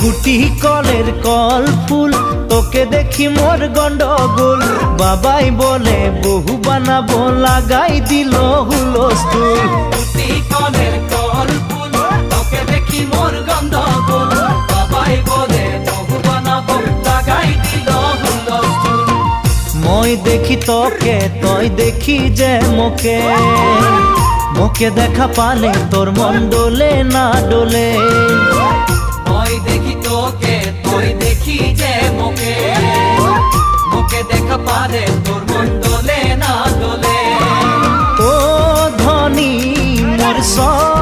গুটি কলের কল ফুল, তোকে দেখি মোর গন্ডগোল। বাবাই বলে বহু বানাবো, লাগাই দিল হুলস্থুল। গুটি কলের কল ফুল, তোকে দেখি মোর গন্ডগোল। বাবাই বলে বহু বানাবো, লাগাই দিল হুলস্থুল। মই দেখি তোকে, তই দেখি যে মোকে, মোকে দেখা পালে তোর মন ডোলে না ডোলে। মই দেখি তোকে, তুই দেখি যে মোকে, মোকে দেখা পারে তোর মন দোলে না দোলে। ও ধনী মোর সব